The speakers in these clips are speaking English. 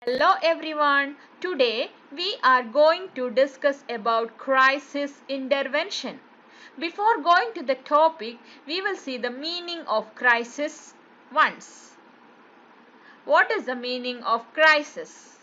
Hello everyone. Today we are going to discuss about crisis intervention. Before going to the topic, we will see the meaning of crisis once. What is the meaning of crisis?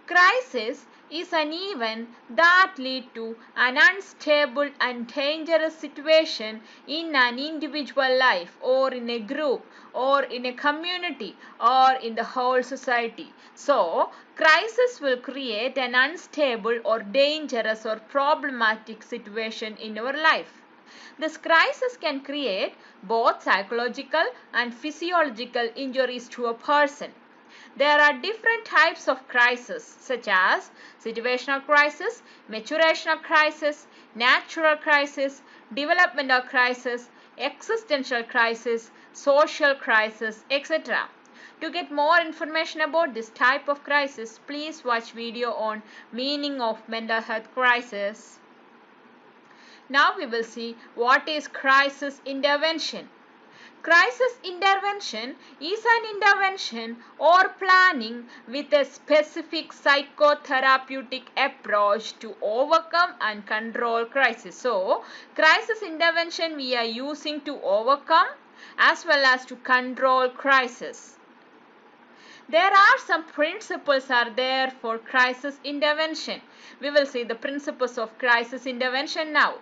Crisis is an event that leads to an unstable and dangerous situation in an individual life or in a group or in a community or in the whole society. So, crisis will create an unstable or dangerous or problematic situation in our life. This crisis can create both psychological and physiological injuries to a person. There are different types of crisis such as situational crisis, maturational crisis, natural crisis, developmental crisis, existential crisis, social crisis, etc. To get more information about this type of crisis, please watch video on meaning of mental health crisis. Now we will see what is crisis intervention. Crisis intervention is an intervention or planning with a specific psychotherapeutic approach to overcome and control crisis. So, crisis intervention we are using to overcome as well as to control crisis. There are some principles are there for crisis intervention. We will see the principles of crisis intervention now.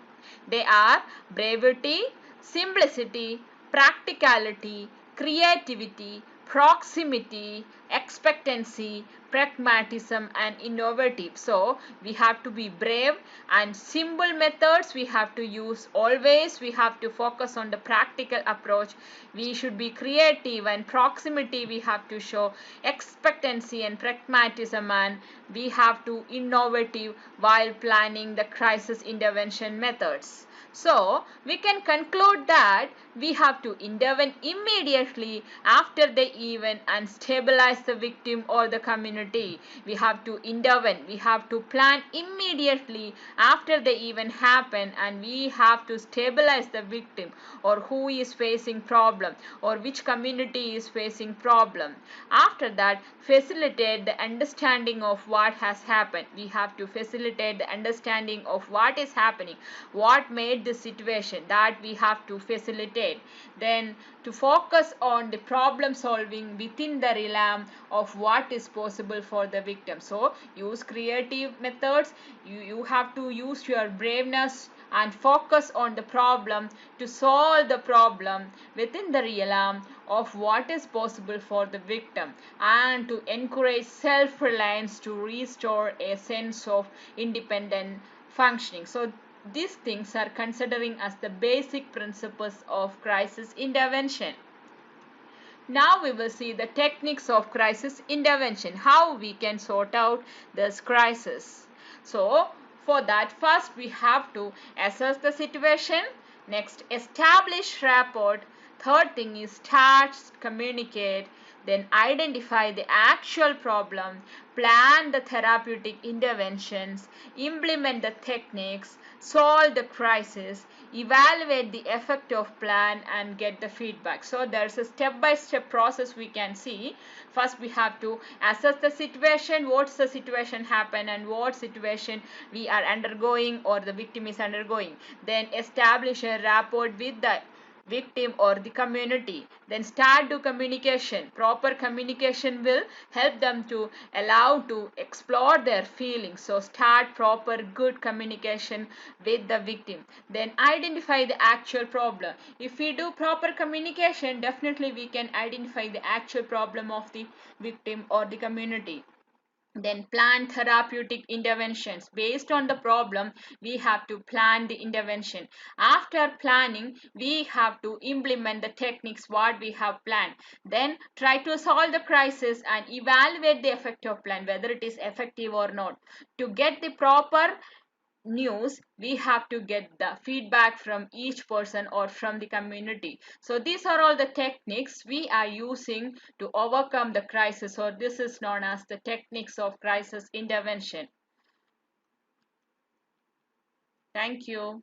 They are brevity, simplicity, practicality, creativity, proximity, expectancy, pragmatism and innovative. So we have to be brave and simple methods we have to use always. We have to focus on the practical approach. We should be creative and proximity we have to show, expectancy and pragmatism, and we have to innovative while planning the crisis intervention methods. So, we can conclude that we have to intervene immediately after the event and stabilize the victim or the community. We have to intervene. We have to plan immediately after the event happened, and we have to stabilize the victim or who is facing problem or which community is facing problem. After that, facilitate the understanding of what has happened. We have to facilitate the understanding of what is happening, what made the situation, that we have to facilitate. Then to focus on the problem solving within the realm of what is possible for the victim. So use creative methods. You have to use your braveness and focus on the problem to solve the problem within the realm of what is possible for the victim, and to encourage self-reliance to restore a sense of independent functioning. So these things are considering as the basic principles of crisis intervention. Now we will see the techniques of crisis intervention, how we can sort out this crisis. So for that, first we have to assess the situation, next establish rapport, third thing is start communicate, then identify the actual problem, plan the therapeutic interventions, implement the techniques, solve the crisis, evaluate the effect of plan and get the feedback. So there's a step-by-step process we can see. First we have to assess the situation, what's the situation happen and what situation we are undergoing or the victim is undergoing. Then establish a rapport with the victim or the community. Then start to communication. Proper communication will help them to allow to explore their feelings. So start proper good communication with the victim. Then identify the actual problem. If we do proper communication, definitely we can identify the actual problem of the victim or the community. Then plan therapeutic interventions. Based on the problem, we have to plan the intervention. After planning, we have to implement the techniques what we have planned. Then try to solve the crisis and evaluate the effect of plan, whether it is effective or not. To get the proper news, we have to get the feedback from each person or from the community. So these are all the techniques we are using to overcome the crisis, or this is known as the techniques of crisis intervention. Thank you.